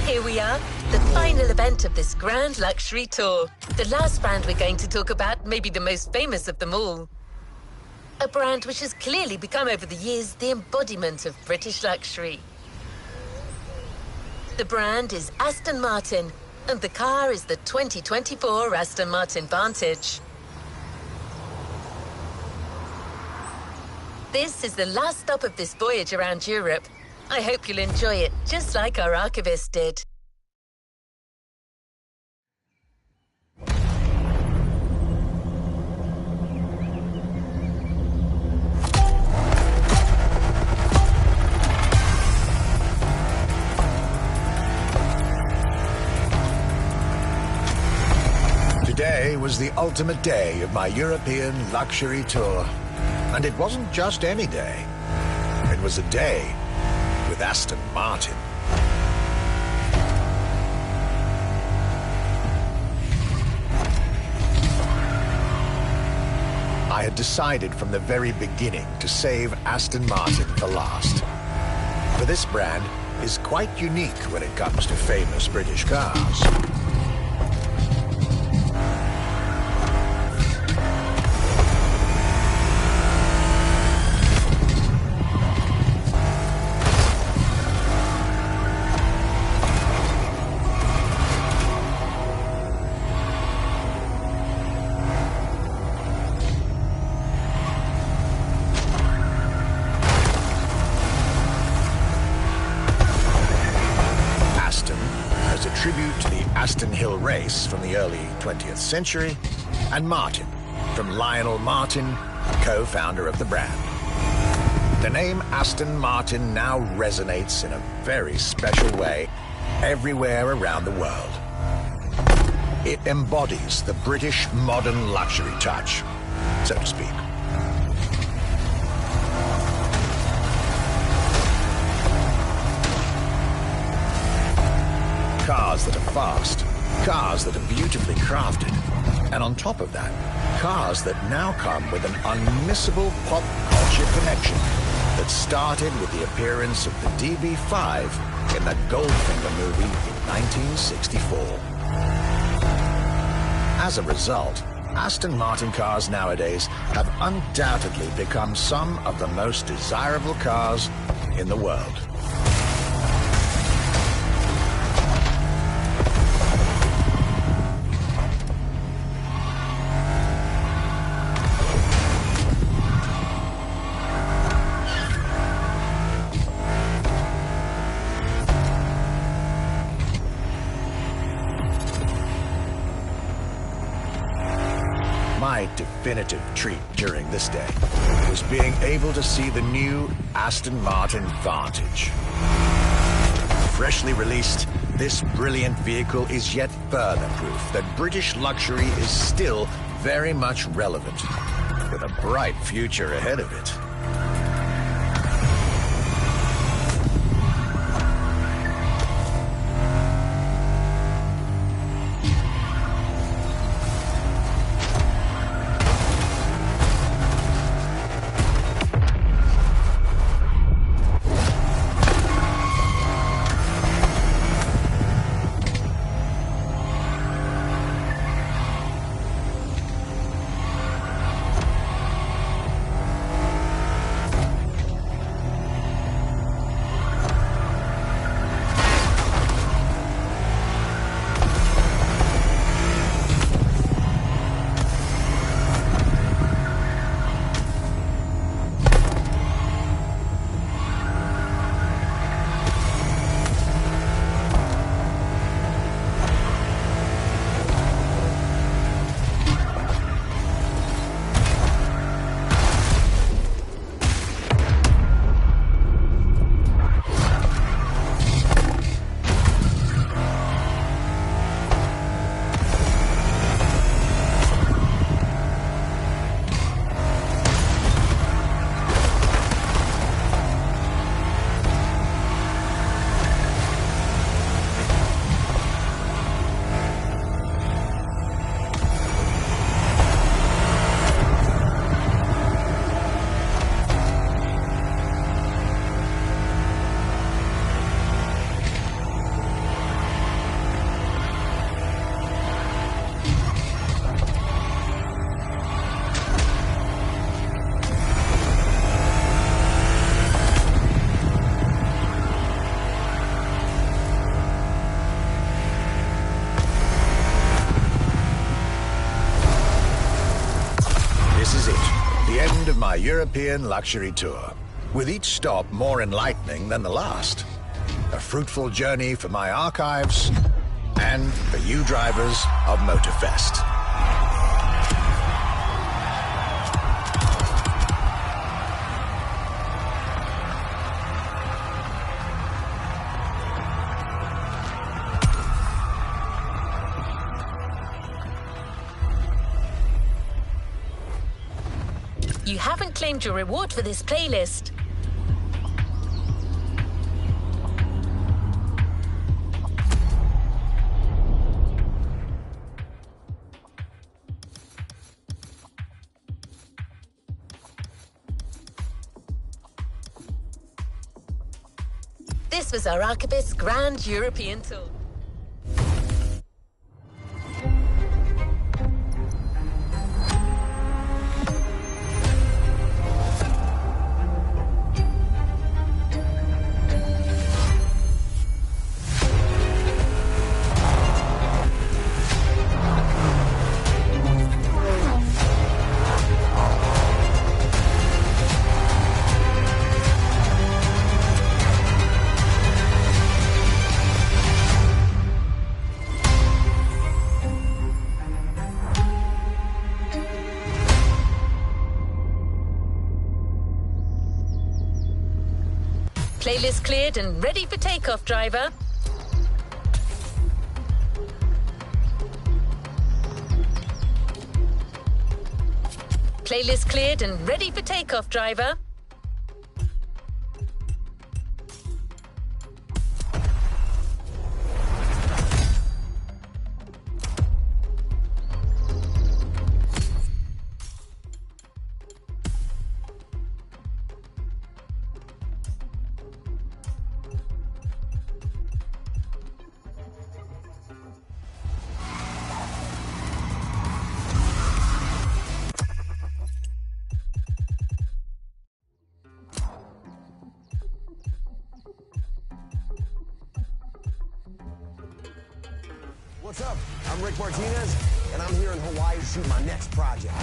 S2: Here we are, the final event of this grand luxury tour. The last brand we're going to talk about may be the most famous of them all. A brand which has clearly become over the years the embodiment of British luxury. The brand is Aston Martin, and the car is the 2024 Aston Martin Vantage. This is the last stop of this voyage around Europe. I hope you'll enjoy it, just like our archivist did.
S1: Today was the ultimate day of my European luxury tour. And it wasn't just any day. It was a day with Aston Martin. I had decided from the very beginning to save Aston Martin for last. For this brand is quite unique when it comes to famous British cars. Tribute to the Aston Hill race from the early 20th century, and Martin, from Lionel Martin, co-founder of the brand. The name Aston Martin now resonates in a very special way everywhere around the world. It embodies the British modern luxury touch, so to speak. Cars that are fast, cars that are beautifully crafted, and on top of that, cars that now come with an unmissable pop culture connection that started with the appearance of the DB5 in the Goldfinger movie in 1964. As a result, Aston Martin cars nowadays have undoubtedly become some of the most desirable cars in the world. My definitive treat during this day was being able to see the new Aston Martin Vantage. Freshly released, this brilliant vehicle is yet further proof that British luxury is still very much relevant, with a bright future ahead of it. is it, the end of my European luxury tour, with each stop more enlightening than the last. A fruitful journey for my archives and for you drivers of Motorfest.
S2: You haven't claimed your reward for this playlist. This was our Archibald's Grand European Tour. Playlist cleared and ready for takeoff, driver. Playlist cleared and ready for takeoff, driver.
S6: What's up? I'm Rick Martinez, and I'm here in Hawaii to shoot my next project.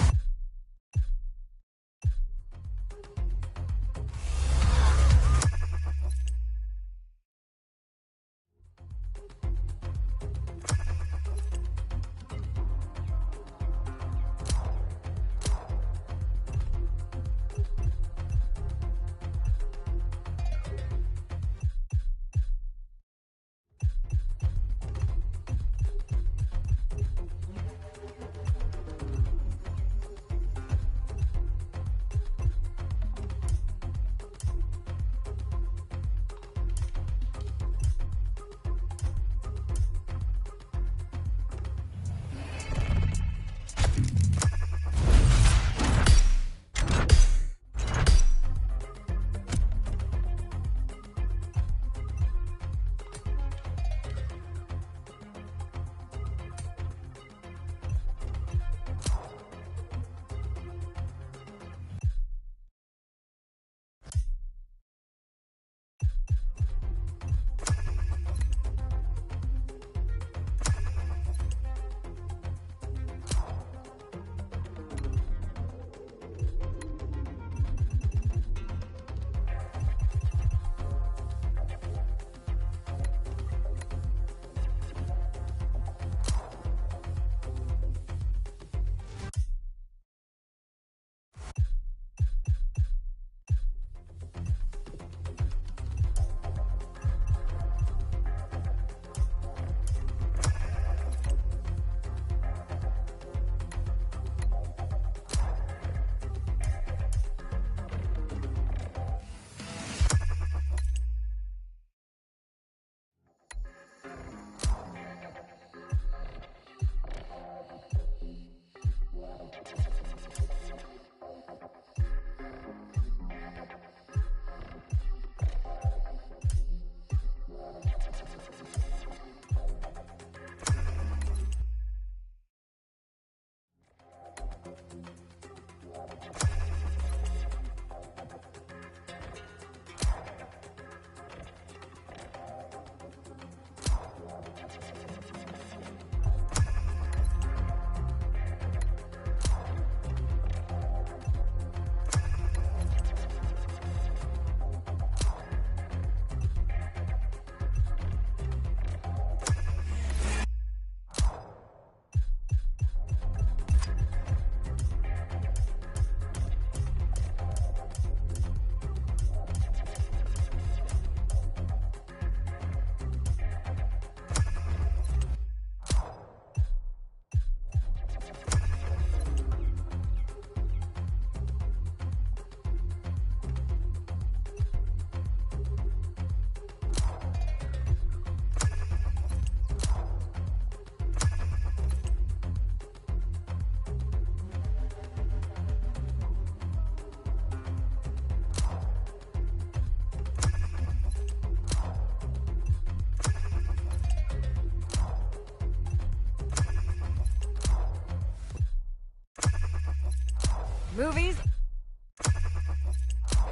S7: Movies?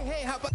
S6: Hey, how about...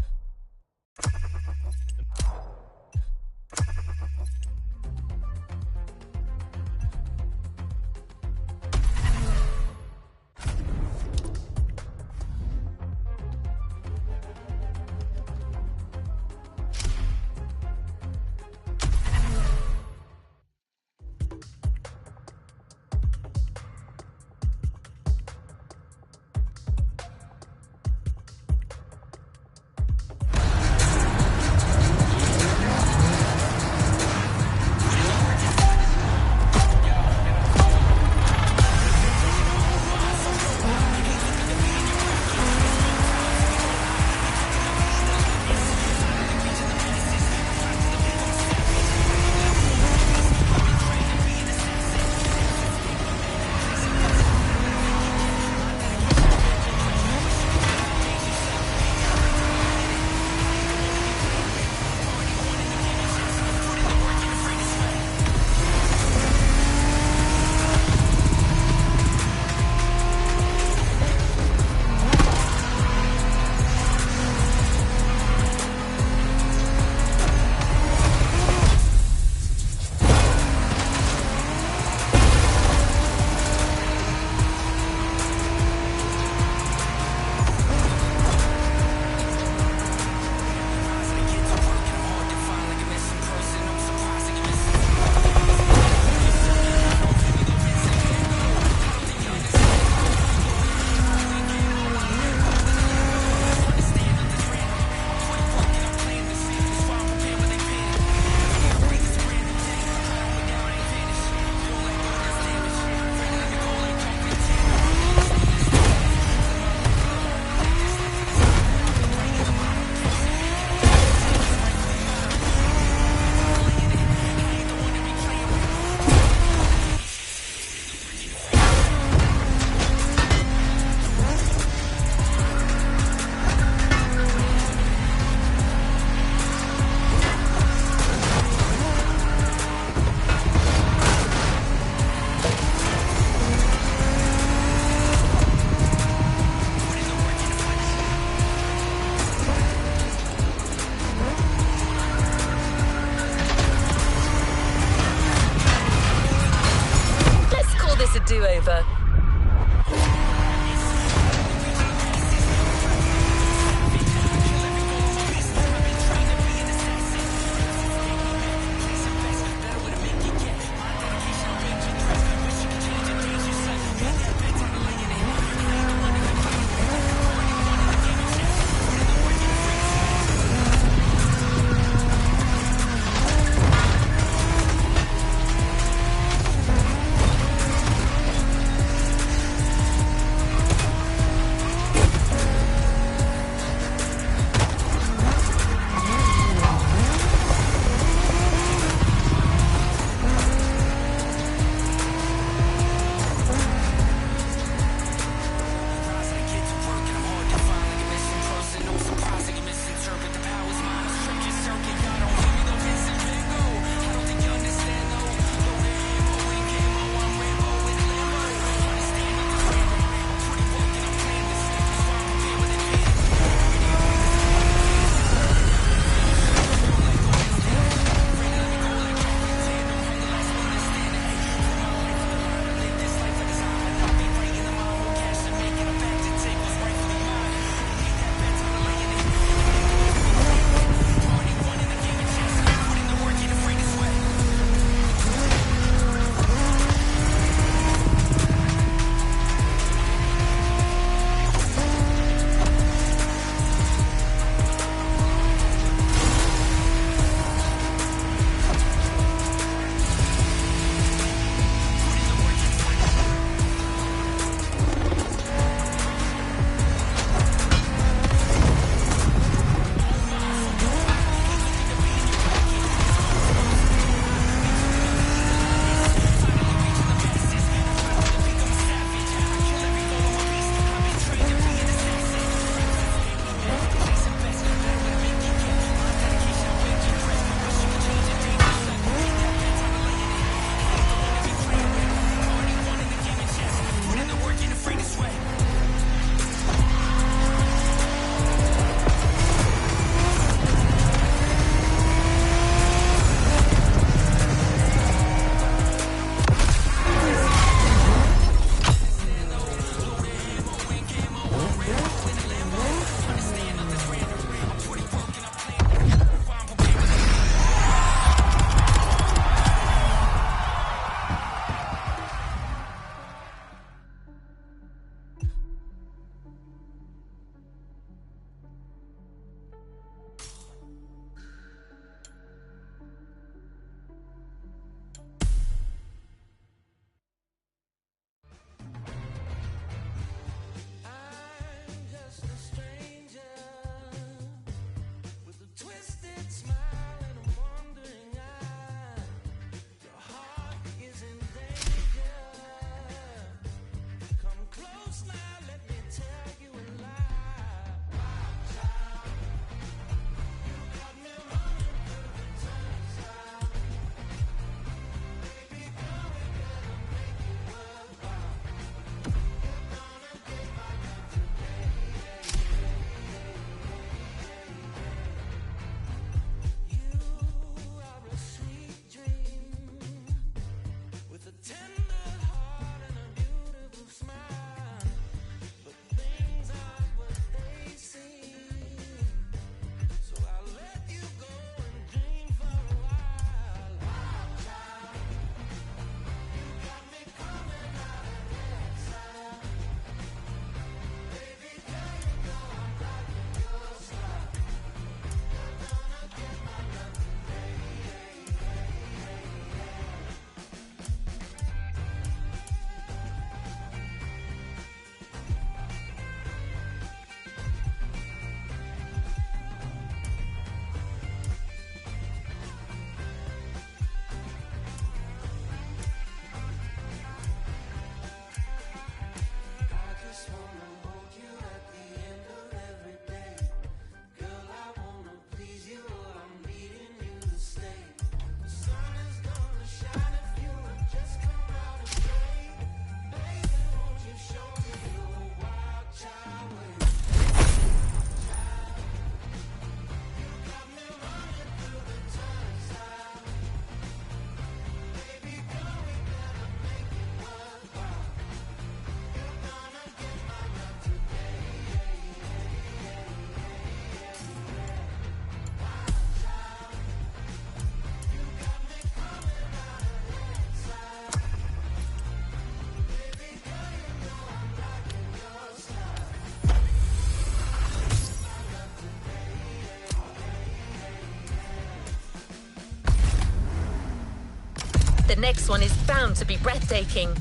S2: the next one is bound to be breathtaking.